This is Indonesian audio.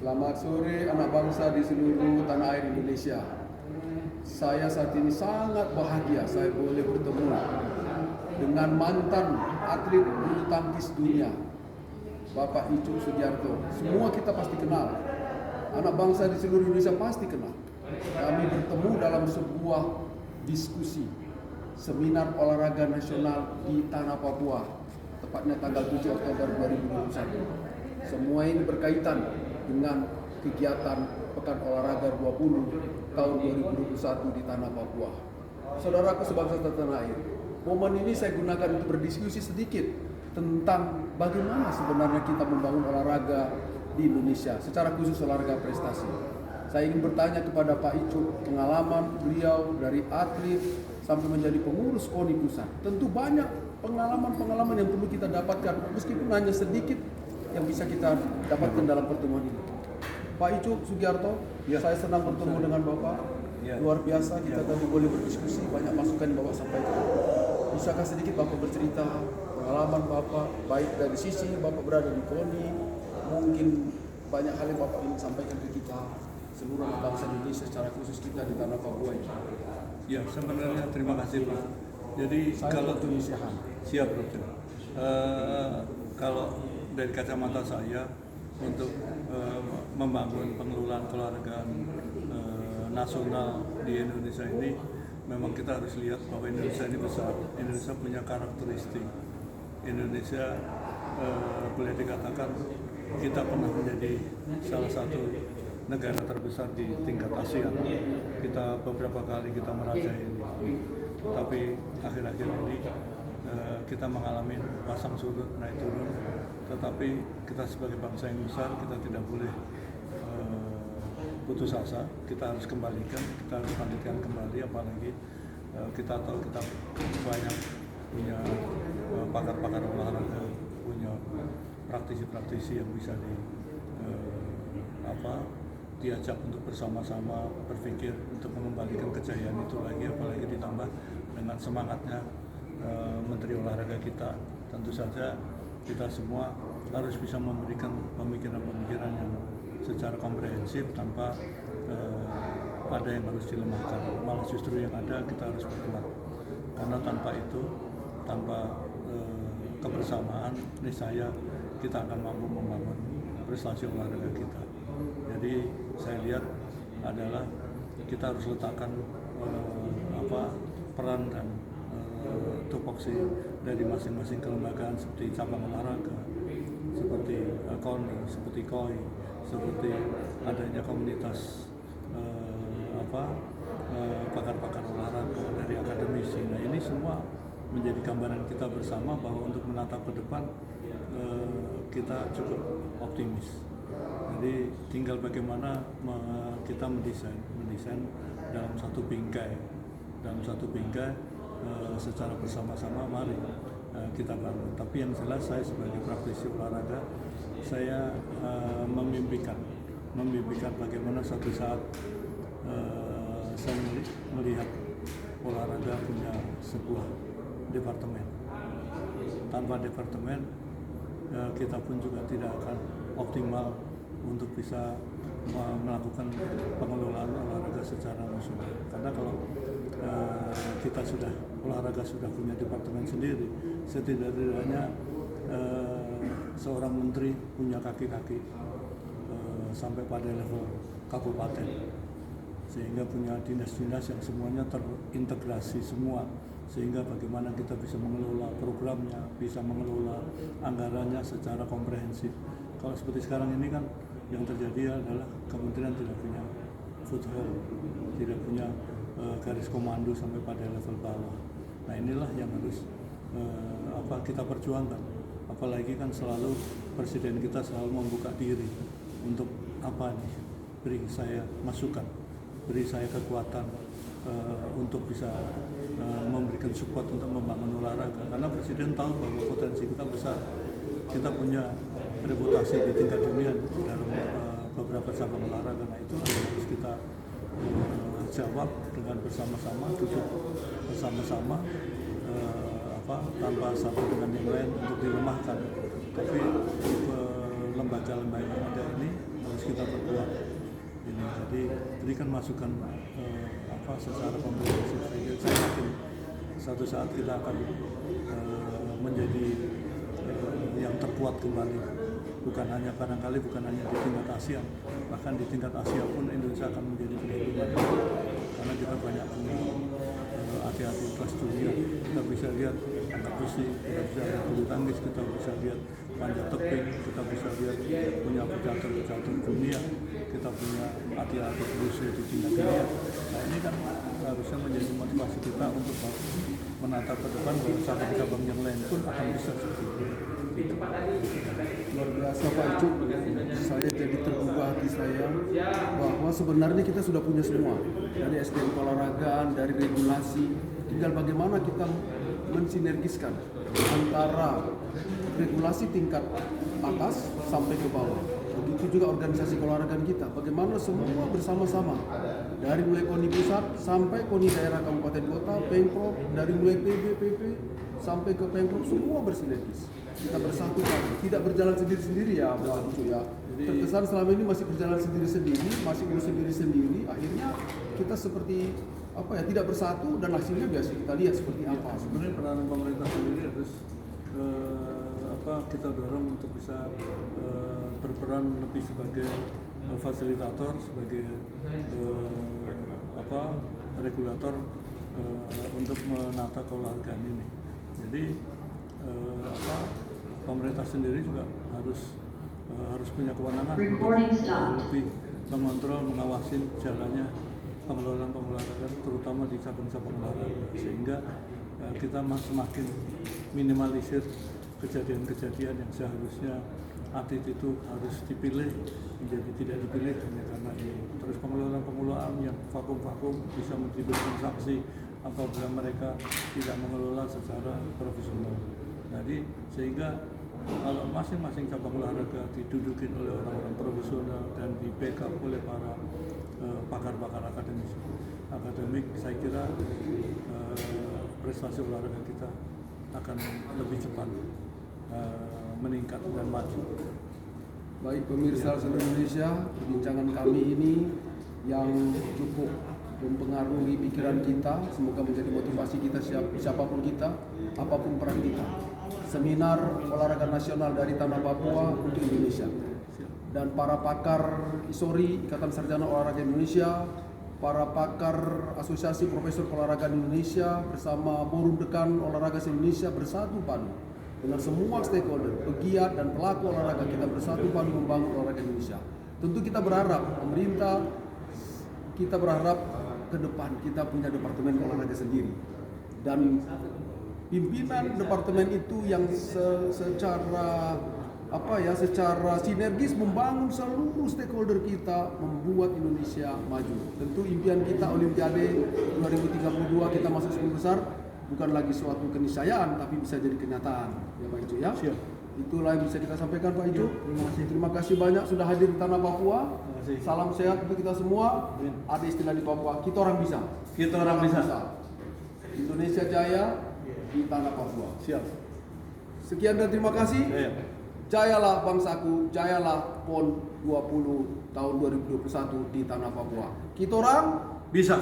Selamat sore anak bangsa di seluruh tanah air Indonesia. Saya saat ini sangat bahagia saya boleh bertemu dengan mantan atlet bulu tangkis dunia, Bapak Icuk Sugiarto. Semua kita pasti kenal. Anak bangsa di seluruh Indonesia pasti kenal. Kami bertemu dalam sebuah diskusi seminar olahraga nasional di Tanah Papua, tepatnya tanggal 7 Oktober 2021. Semua ini berkaitan dengan kegiatan Pekan Olahraga 20 tahun 2021 di Tanah Papua. Saudaraku sebangsa tanah air, momen ini saya gunakan untuk berdiskusi sedikit tentang bagaimana sebenarnya kita membangun olahraga di Indonesia, secara khusus olahraga prestasi. Saya ingin bertanya kepada Pak Icuk, pengalaman beliau dari atlet sampai menjadi pengurus KONI pusat. Tentu banyak pengalaman-pengalaman yang perlu kita dapatkan, meskipun hanya sedikit yang bisa kita dapatkan dalam pertemuan ini. Pak Icuk Sugiarto, saya senang bertemu dengan Bapak. Luar biasa, kita tadi boleh berdiskusi, banyak masukan yang Bapak sampaikan. Bisakah sedikit Bapak bercerita pengalaman Bapak, baik dari sisi Bapak berada di KONI, mungkin banyak hal yang Bapak ingin sampaikan ke kita, seluruh bangsa Indonesia, secara khusus kita di Tanah Papua ini. Ya, sebenarnya terima kasih Pak. Jadi Saya kalau Indonesia siap Bro. Kalau dari kacamata saya untuk membangun pengelolaan keolahragaan nasional di Indonesia ini, memang kita harus lihat bahwa Indonesia ini besar. Indonesia punya karakteristik. Indonesia boleh dikatakan kita pernah menjadi salah satu negara terbesar di tingkat Asia. Kita beberapa kali kita merajai ini, tapi akhir-akhir ini kita mengalami pasang surut, naik turun. Tetapi kita sebagai bangsa yang besar, kita tidak boleh putus asa. Kita harus kembalikan, kita harus lanjutkan kembali. Apalagi kita tahu kita banyak punya pakar-pakar olahraga, punya praktisi-praktisi yang bisa diajak untuk bersama-sama berpikir untuk mengembalikan kejayaan itu lagi, apalagi ditambah dengan semangatnya Menteri Olahraga kita. Tentu saja kita semua harus bisa memberikan pemikiran-pemikiran yang secara komprehensif tanpa ada yang harus dilemahkan, malah justru yang ada kita harus berkuat, karena tanpa itu, tanpa kebersamaan, niscaya kita akan mampu membangun prestasi olahraga kita. Jadi saya lihat adalah kita harus letakkan peran dan tupoksi dari masing-masing kelembagaan seperti cabang olahraga, seperti KONI, seperti KOI, seperti adanya komunitas pakar-pakar olahraga dari akademisi. Nah, ini semua menjadi gambaran kita bersama bahwa untuk menatap ke depan kita cukup optimis. Jadi tinggal bagaimana kita mendesain dalam satu bingkai, secara bersama-sama mari kita bangun. Tapi yang jelas saya sebagai praktisi olahraga, saya memimpikan bagaimana suatu saat saya melihat olahraga punya sebuah departemen. Tanpa departemen kita pun juga tidak akan optimal untuk bisa melakukan pengelolaan olahraga secara nasional. Karena kalau olahraga sudah punya departemen sendiri, setidaknya seorang menteri punya kaki-kaki sampai pada level kabupaten, sehingga punya dinas-dinas yang semuanya terintegrasi semua, sehingga bagaimana kita bisa mengelola programnya, bisa mengelola anggarannya secara komprehensif. Kalau seperti sekarang ini kan yang terjadi adalah kementerian tidak punya foothold, tidak punya garis komando sampai pada level bawah. Nah, inilah yang harus kita perjuangkan. Apalagi kan selalu presiden kita selalu membuka diri untuk beri saya masukan, beri saya kekuatan untuk bisa memberikan support untuk membangun olahraga. Karena presiden tahu bahwa potensi kita besar. Kita punya reputasi di tingkat dunia dalam beberapa cabang olahraga. Nah, itu harus kita jawab dengan bersama-sama, duduk bersama-sama, tanpa satu dengan yang lain untuk dilemahkan. Tapi lembaga-lembaga yang ada ini harus kita Jadi berikan masukan secara komprehensif. Saya yakin suatu saat kita akan menjadi yang terkuat kembali. Bukan hanya di tingkat ASEAN, bahkan di tingkat Asia pun Indonesia akan menjadi perhimpunan. Karena kita banyak punya hati-hati kelas dunia. Kita bisa lihat angkat besi, kita bisa lihat bulu tangkis, kita bisa lihat panjat tebing, kita bisa lihat punya pecatur dunia, kita punya hati-hati besi di tingkat dunia. Nah ini kan harusnya menjadi motivasi kita untuk menatap ke depan bahwa cabang-cabang yang lain pun akan bisa seperti itu. Luar biasa Pak Icuk, saya jadi tergugah hati saya bahwa sebenarnya kita sudah punya semua, dari SDM keolahragaan, dari regulasi, tinggal bagaimana kita mensinergiskan antara regulasi tingkat atas sampai ke bawah. Begitu juga organisasi keolahragaan kita, bagaimana semua bersama-sama dari mulai KONI pusat sampai KONI daerah kabupaten kota, Pemprov, dari mulai PB, PP sampai ke Pemprov, semua bersinergis. Kita bersatu Pak, tidak berjalan sendiri-sendiri ya Pak Icuk ya. Terkesan selama ini masih berjalan sendiri-sendiri, masih urus sendiri-sendiri, akhirnya kita seperti tidak bersatu dan hasilnya biasa kita lihat seperti apa. Sebenarnya peranan pemerintah sendiri harus kita dorong untuk bisa berperan lebih sebagai fasilitator, sebagai regulator untuk menata keolahragaan ini. Jadi pemerintah sendiri juga harus punya kewenangan untuk lebih mengontrol, mengawasi jalannya pengelolaan olahraga, terutama di cabang-cabang olahraga, sehingga kita semakin minimalisir kejadian-kejadian yang seharusnya atlet itu harus dipilih menjadi tidak dipilih hanya karena ini. Terus pengelolaan yang vakum-vakum bisa menimbulkan sanksi apabila mereka tidak mengelola secara profesional. Jadi sehingga kalau masing-masing cabang olahraga didudukin oleh orang-orang profesional dan di backup oleh para pakar-pakar akademik, saya kira prestasi olahraga kita akan lebih cepat meningkat dan maju. Baik pemirsa seluruh Indonesia, perbincangan kami ini yang cukup mempengaruhi pikiran kita, semoga menjadi motivasi kita siapapun kita, apapun peran kita. Seminar olahraga nasional dari tanah Papua untuk Indonesia. Dan para pakar ISORI, Ikatan Sarjana Olahraga Indonesia, para pakar Asosiasi Profesor Olahraga Indonesia bersama Forum Dekan Olahraga Indonesia bersatu padu dengan semua stakeholder, pegiat dan pelaku olahraga, kita bersatu padu membangun olahraga Indonesia. Tentu kita berharap pemerintah, kita berharap ke depan kita punya departemen olahraga sendiri dan pimpinan departemen itu yang secara sinergis membangun seluruh stakeholder kita membuat Indonesia maju. Tentu impian kita Olimpiade 2032 kita masuk 10 besar bukan lagi suatu keniscayaan tapi bisa jadi kenyataan ya Pak Icuk ya. Siap. Itulah yang bisa kita sampaikan Pak Icuk. Terima kasih banyak sudah hadir di tanah Papua. Salam sehat untuk kita semua. Ada istilah di Papua, kita orang bisa. Kita orang bisa. Indonesia jaya di tanah Papua. Siap. Sekian dan terima kasih. Jayalah bangsaku, jayalah PON 20 tahun 2021 di tanah Papua. Kita orang Bisa.